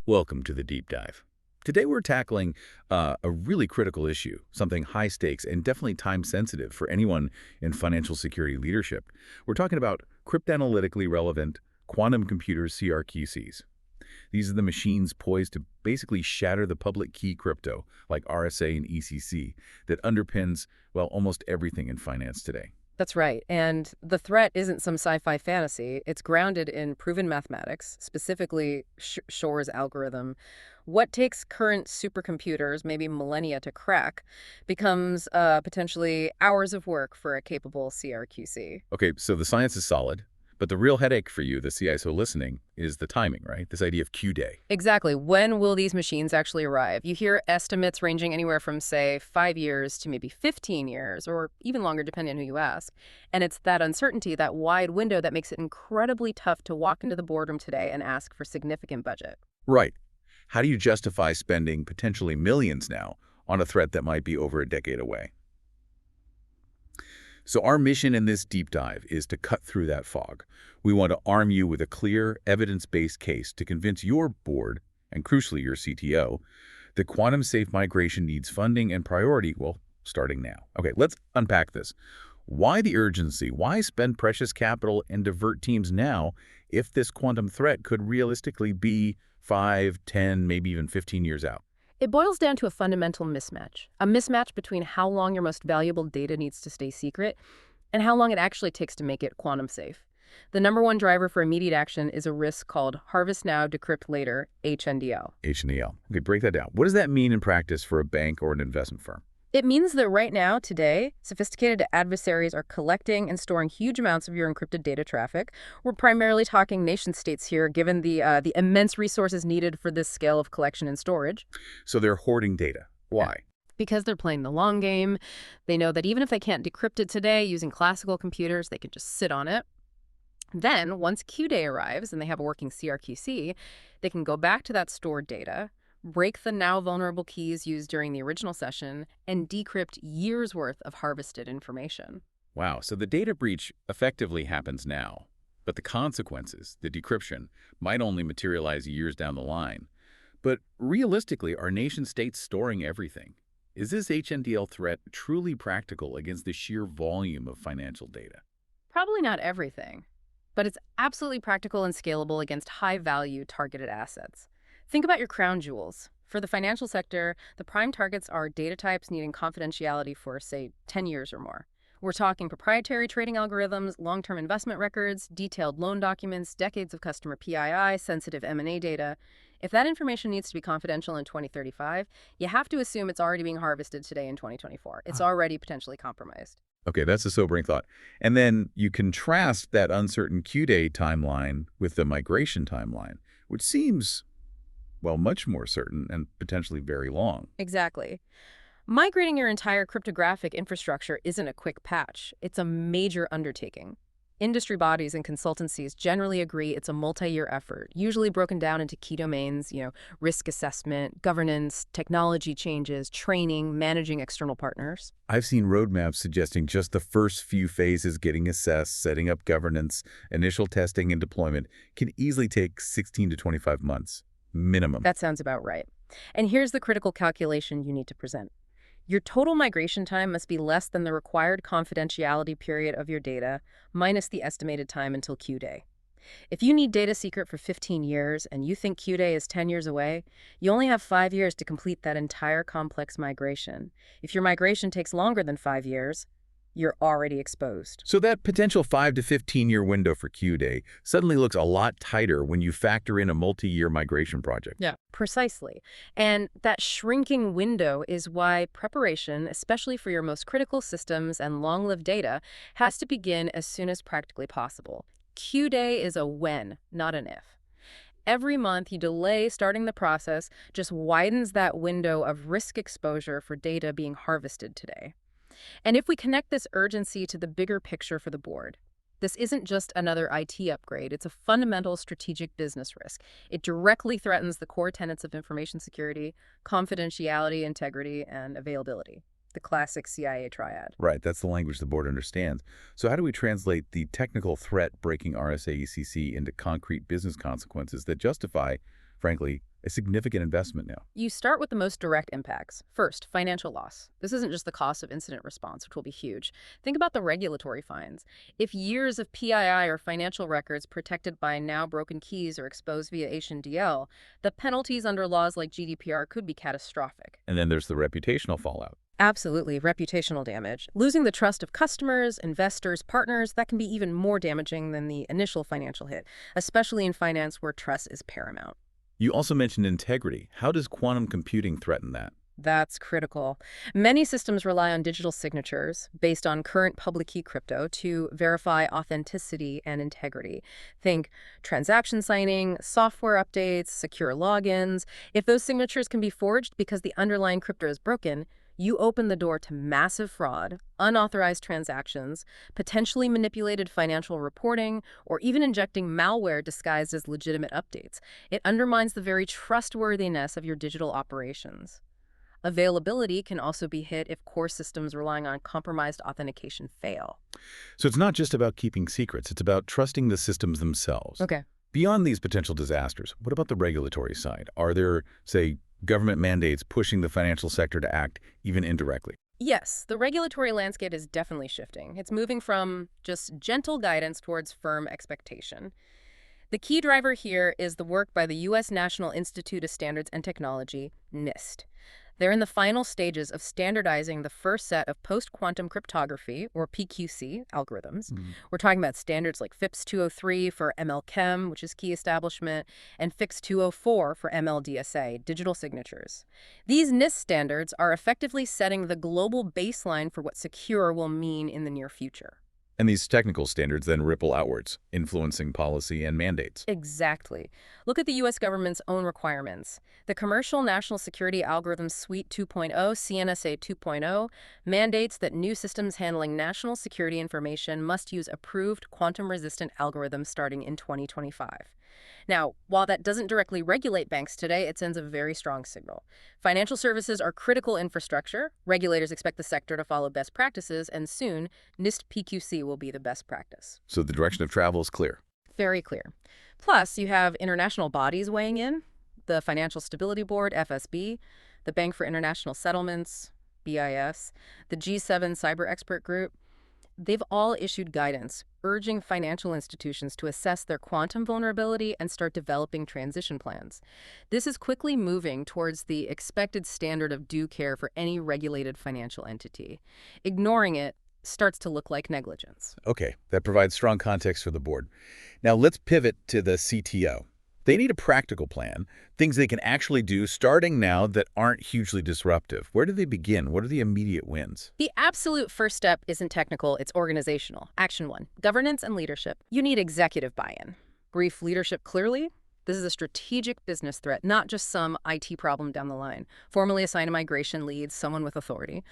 Welcome to the deep dive. Today we're tackling a really critical issue, something high stakes and definitely time sensitive for anyone in financial security leadership. We're talking about cryptanalytically relevant quantum computers, CRQCs. These are the machines poised to basically shatter the public key crypto, like RSA and ECC, that underpins, well, almost everything in finance today. That's right. And the threat isn't some sci-fi fantasy. It's grounded in proven mathematics, specifically Shor's algorithm. What takes current supercomputers, maybe millennia, to crack becomes potentially hours of work for a capable CRQC. Okay, so the science is solid, but the real headache for you, the CISO listening, is the timing, right? This idea of Q-day. Exactly. When will these machines actually arrive? You hear estimates ranging anywhere from, say, 5 years to maybe 15 years, or even longer, depending on who you ask. And it's that uncertainty, that wide window, that makes it incredibly tough to walk into the boardroom today and ask for significant budget. Right. How do you justify spending potentially millions now on a threat that might be over a decade away? So our mission in this deep dive is to cut through that fog. We want to arm you with a clear, evidence-based case to convince your board, and crucially your CTO, that quantum-safe migration needs funding and priority, well, starting now. Okay, let's unpack this. Why the urgency? Why spend precious capital and divert teams now if this quantum threat could realistically be 5, 10, maybe even 15 years out? It boils down to a fundamental mismatch. A mismatch between how long your most valuable data needs to stay secret and how long it actually takes to make it quantum safe. The number one driver for immediate action is a risk called harvest now, decrypt later, HNDL. HNDL. Okay, break that down. What does that mean in practice for a bank or an investment firm? It means that right now, today, sophisticated adversaries are collecting and storing huge amounts of your encrypted data traffic. We're primarily talking nation states here, given the immense resources needed for this scale of collection and storage. So they're hoarding data. Why? Because they're playing the long game. They know that even if they can't decrypt it today using classical computers, they can just sit on it. Then, once Q-Day arrives and they have a working CRQC, they can go back to that stored data, break the now vulnerable keys used during the original session, and decrypt years' worth of harvested information. Wow, so the data breach effectively happens now, but the consequences, the decryption, might only materialize years down the line. But realistically, are nation-states storing everything? Is this HNDL threat truly practical against the sheer volume of financial data? Probably not everything, but it's absolutely practical and scalable against high-value targeted assets. Think about your crown jewels. For the financial sector, the prime targets are data types needing confidentiality for, say, 10 years or more. We're talking proprietary trading algorithms, long-term investment records, detailed loan documents, decades of customer PII, sensitive M&A data. If that information needs to be confidential in 2035, you have to assume it's already being harvested today in 2024. It's already potentially compromised. Okay, that's a sobering thought. And then you contrast that uncertain Q-Day timeline with the migration timeline, which seems, well, much more certain and potentially very long. Exactly. Migrating your entire cryptographic infrastructure isn't a quick patch. It's a major undertaking. Industry bodies and consultancies generally agree it's a multi-year effort, usually broken down into key domains, risk assessment, governance, technology changes, training, managing external partners. I've seen roadmaps suggesting just the first few phases, getting assessed, setting up governance, initial testing and deployment, can easily take 16 to 25 months, minimum. That sounds about right. And here's the critical calculation you need to present. Your total migration time must be less than the required confidentiality period of your data, minus the estimated time until Q-Day. If you need data secret for 15 years and you think Q-Day is 10 years away, you only have 5 years to complete that entire complex migration. If your migration takes longer than 5 years, you're already exposed. So that potential 5 to 15-year window for Q-Day suddenly looks a lot tighter when you factor in a multi-year migration project. Yeah, precisely. And that shrinking window is why preparation, especially for your most critical systems and long-lived data, has to begin as soon as practically possible. Q-Day is a when, not an if. Every month you delay starting the process just widens that window of risk exposure for data being harvested today. And if we connect this urgency to the bigger picture for the board, this isn't just another IT upgrade. It's a fundamental strategic business risk. It directly threatens the core tenets of information security, confidentiality, integrity, and availability, the classic CIA triad. Right, that's the language the board understands. So how do we translate the technical threat breaking RSA ECC into concrete business consequences that justify, frankly, a significant investment now. You start with the most direct impacts. First, financial loss. This isn't just the cost of incident response, which will be huge. Think about the regulatory fines. If years of PII or financial records protected by now broken keys are exposed via HNDL, the penalties under laws like GDPR could be catastrophic. And then there's the reputational fallout. Absolutely, reputational damage. Losing the trust of customers, investors, partners, that can be even more damaging than the initial financial hit, especially in finance where trust is paramount. You also mentioned integrity. How does quantum computing threaten that? That's critical. Many systems rely on digital signatures based on current public key crypto to verify authenticity and integrity. Think transaction signing, software updates, secure logins. If those signatures can be forged because the underlying crypto is broken, you open the door to massive fraud, unauthorized transactions, potentially manipulated financial reporting, or even injecting malware disguised as legitimate updates. It undermines the very trustworthiness of your digital operations. Availability can also be hit if core systems relying on compromised authentication fail. So it's not just about keeping secrets, it's about trusting the systems themselves. Okay. Beyond these potential disasters, what about the regulatory side? Are there, say, government mandates pushing the financial sector to act, even indirectly? Yes, the regulatory landscape is definitely shifting. It's moving from just gentle guidance towards firm expectation. The key driver here is the work by the U.S. National Institute of Standards and Technology, NIST. They're in the final stages of standardizing the first set of post-quantum cryptography, or PQC, algorithms. We're talking about standards like FIPS 203 for ML-Chem, which is key establishment, and FIX 204 for ML-DSA, digital signatures. These NIST standards are effectively setting the global baseline for what secure will mean in the near future. And these technical standards then ripple outwards, influencing policy and mandates. Exactly. Look at the U.S. government's own requirements. The Commercial National Security Algorithms Suite 2.0, CNSA 2.0, mandates that new systems handling national security information must use approved quantum-resistant algorithms starting in 2025. Now, while that doesn't directly regulate banks today, it sends a very strong signal. Financial services are critical infrastructure. Regulators expect the sector to follow best practices, and soon, NIST PQC will be the best practice. So the direction of travel is clear. Very clear. Plus, you have international bodies weighing in, the Financial Stability Board, FSB, the Bank for International Settlements, BIS, the G7 Cyber Expert Group. They've all issued guidance urging financial institutions to assess their quantum vulnerability and start developing transition plans. This is quickly moving towards the expected standard of due care for any regulated financial entity. Ignoring it starts to look like negligence. Okay, that provides strong context for the board. Now let's pivot to the CTO. They need a practical plan, things they can actually do starting now that aren't hugely disruptive. Where do they begin? What are the immediate wins? The absolute first step isn't technical, it's organizational. Action 1, governance and leadership. You need executive buy-in. Brief leadership clearly. This is a strategic business threat, not just some IT problem down the line. Formally assign a migration lead, someone with authority.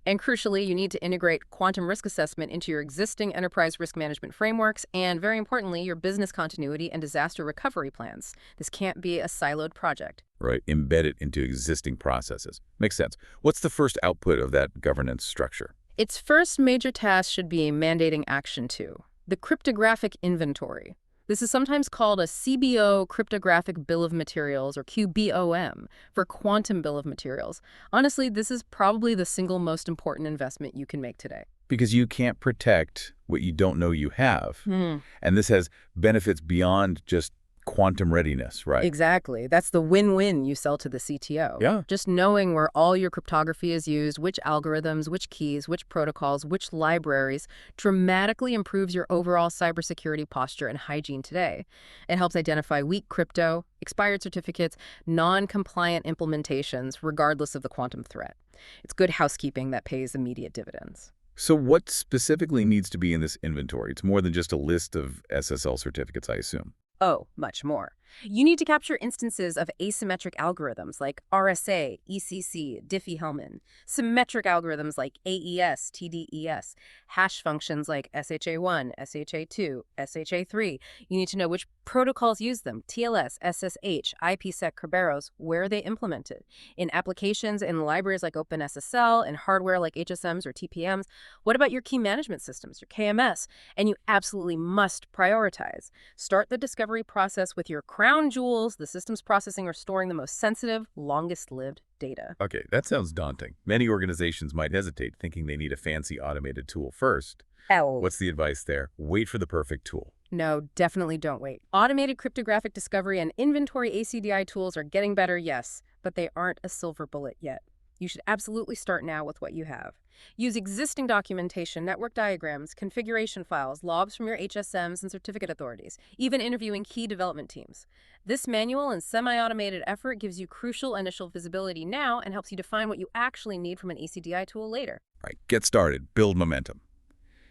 And crucially, you need to integrate quantum risk assessment into your existing enterprise risk management frameworks and, very importantly, your business continuity and disaster recovery plans. This can't be a siloed project. Right, embed it into existing processes. Makes sense. What's the first output of that governance structure? Its first major task should be mandating Action 2, the cryptographic inventory. This is sometimes called a CBO, Cryptographic Bill of Materials, or QBOM, for Quantum Bill of Materials. Honestly, this is probably the single most important investment you can make today. Because you can't protect what you don't know you have. And this has benefits beyond just quantum readiness, right? Exactly. That's the win-win you sell to the CTO. Yeah. Just knowing where all your cryptography is used, which algorithms, which keys, which protocols, which libraries, dramatically improves your overall cybersecurity posture and hygiene today. It helps identify weak crypto, expired certificates, non-compliant implementations, regardless of the quantum threat. It's good housekeeping that pays immediate dividends. So what specifically needs to be in this inventory? It's more than just a list of SSL certificates, I assume. Oh, much more. You need to capture instances of asymmetric algorithms like RSA, ECC, Diffie-Hellman, symmetric algorithms like AES, TDES, hash functions like SHA-1, SHA-2, SHA-3. You need to know which protocols use them, TLS, SSH, IPsec, Kerberos, where are they implemented? In applications in libraries like OpenSSL, and hardware like HSMs or TPMs. What about your key management systems, your KMS? And you absolutely must prioritize. Start the discovery process with your crown jewels, the systems processing or storing the most sensitive, longest-lived data. Okay, that sounds daunting. Many organizations might hesitate, thinking they need a fancy automated tool first. Oh. What's the advice there? Wait for the perfect tool. No, definitely don't wait. Automated cryptographic discovery and inventory ACDI tools are getting better, yes, but they aren't a silver bullet yet. You should absolutely start now with what you have. Use existing documentation, network diagrams, configuration files, logs from your HSMs and certificate authorities, even interviewing key development teams. This manual and semi-automated effort gives you crucial initial visibility now and helps you define what you actually need from an ACDI tool later. Right, get started, build momentum.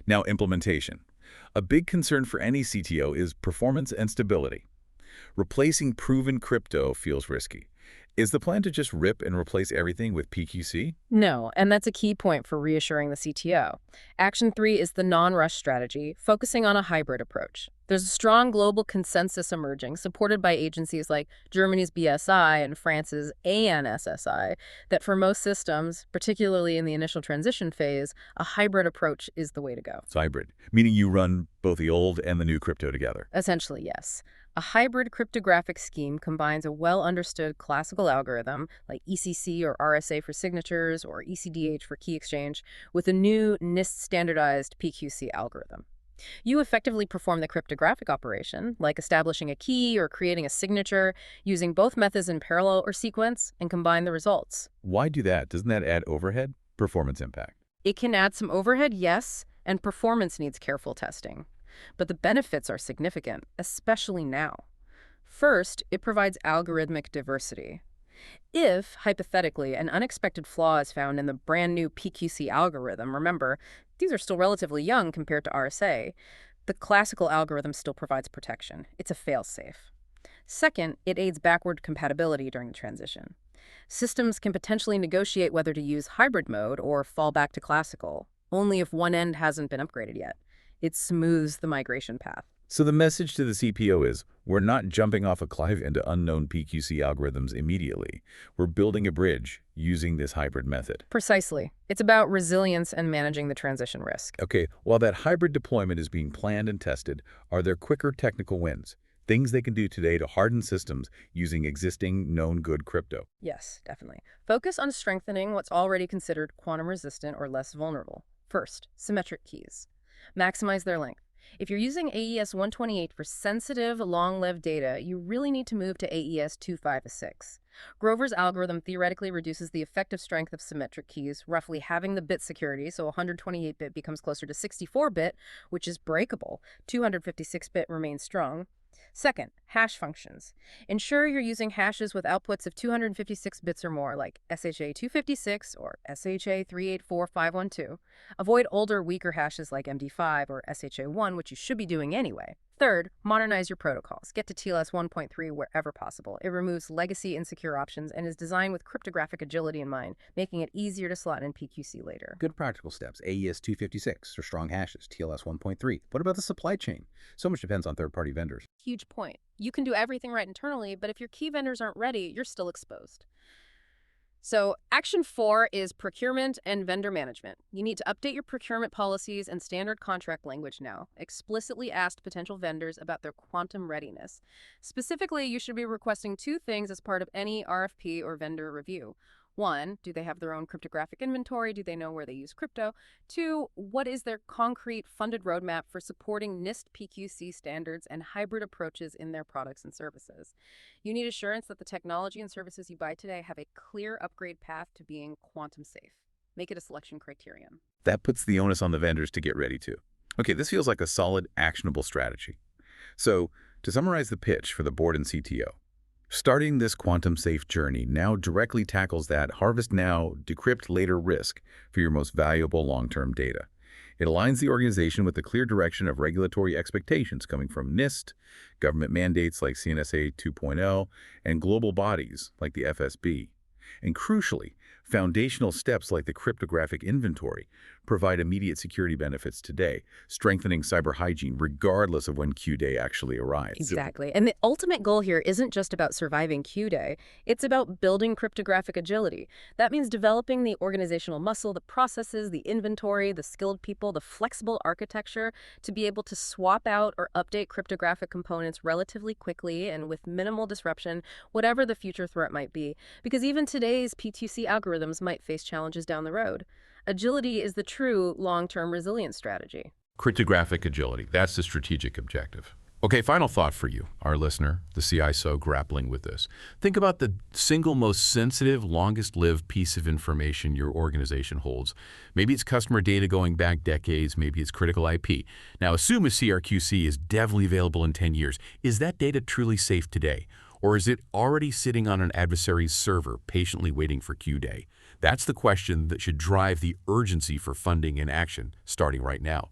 Now, implementation. A big concern for any CTO is performance and stability. Replacing proven crypto feels risky. Is the plan to just rip and replace everything with PQC? No, and that's a key point for reassuring the CTO. Action 3 is the non-rush strategy, focusing on a hybrid approach. There's a strong global consensus emerging, supported by agencies like Germany's BSI and France's ANSSI, that for most systems, particularly in the initial transition phase, a hybrid approach is the way to go. It's hybrid, meaning you run both the old and the new crypto together. Essentially, yes. A hybrid cryptographic scheme combines a well-understood classical algorithm, like ECC or RSA for signatures or ECDH for key exchange, with a new NIST-standardized PQC algorithm. You effectively perform the cryptographic operation, like establishing a key or creating a signature, using both methods in parallel or sequence, and combine the results. Why do that? Doesn't that add overhead? Performance impact. It can add some overhead, yes, and performance needs careful testing. But the benefits are significant, especially now. First, it provides algorithmic diversity. If, hypothetically, an unexpected flaw is found in the brand new PQC algorithm, remember, these are still relatively young compared to RSA, the classical algorithm still provides protection. It's a fail-safe. Second, it aids backward compatibility during the transition. Systems can potentially negotiate whether to use hybrid mode or fall back to classical, only if one end hasn't been upgraded yet. It smooths the migration path. So the message to the CPO is, we're not jumping off a cliff into unknown PQC algorithms immediately. We're building a bridge using this hybrid method. Precisely. It's about resilience and managing the transition risk. Okay, while that hybrid deployment is being planned and tested, are there quicker technical wins? Things they can do today to harden systems using existing known good crypto? Yes, definitely. Focus on strengthening what's already considered quantum resistant or less vulnerable. First, symmetric keys. Maximize their length. If you're using AES 128 for sensitive, long-lived data, you really need to move to AES 256. Grover's algorithm theoretically reduces the effective strength of symmetric keys, roughly halving the bit security, so 128-bit becomes closer to 64-bit, which is breakable. 256-bit remains strong. Second, hash functions. Ensure you're using hashes with outputs of 256 bits or more, like SHA-256 or SHA-384512. Avoid older, weaker hashes like MD5 or SHA-1, which you should be doing anyway. Third, modernize your protocols. Get to TLS 1.3 wherever possible. It removes legacy insecure options and is designed with cryptographic agility in mind, making it easier to slot in PQC later. Good practical steps. AES 256 for strong hashes, TLS 1.3. What about the supply chain? So much depends on third-party vendors. Huge point. You can do everything right internally, but if your key vendors aren't ready, you're still exposed. So action 4 is procurement and vendor management. You need to update your procurement policies and standard contract language now. Explicitly ask potential vendors about their quantum readiness. Specifically, you should be requesting 2 things as part of any RFP or vendor review. 1, do they have their own cryptographic inventory? Do they know where they use crypto? 2, what is their concrete funded roadmap for supporting NIST PQC standards and hybrid approaches in their products and services? You need assurance that the technology and services you buy today have a clear upgrade path to being quantum safe. Make it a selection criterion. That puts the onus on the vendors to get ready too. Okay, this feels like a solid, actionable strategy. So, to summarize the pitch for the board and CTO, starting this quantum-safe journey now directly tackles that harvest now, decrypt later risk for your most valuable long-term data. It aligns the organization with the clear direction of regulatory expectations coming from NIST, government mandates like CNSA 2.0, and global bodies like the FSB. And crucially, Foundational steps like the cryptographic inventory provide immediate security benefits today, strengthening cyber hygiene regardless of when Q-Day actually arrives. Exactly. And the ultimate goal here isn't just about surviving Q-Day. It's about building cryptographic agility. That means developing the organizational muscle, the processes, the inventory, the skilled people, the flexible architecture to be able to swap out or update cryptographic components relatively quickly and with minimal disruption, whatever the future threat might be. Because even today's PTC algorithms might face challenges down the road. Agility is the true long-term resilience strategy. Cryptographic agility, that's the strategic objective. Okay, final thought for you, our listener, the CISO grappling with this. Think about the single most sensitive, longest-lived piece of information your organization holds. Maybe it's customer data going back decades, maybe it's critical IP. Now, assume a CRQC is definitely available in 10 years. Is that data truly safe today? Or is it already sitting on an adversary's server, patiently waiting for Q-Day? That's the question that should drive the urgency for funding and action, starting right now.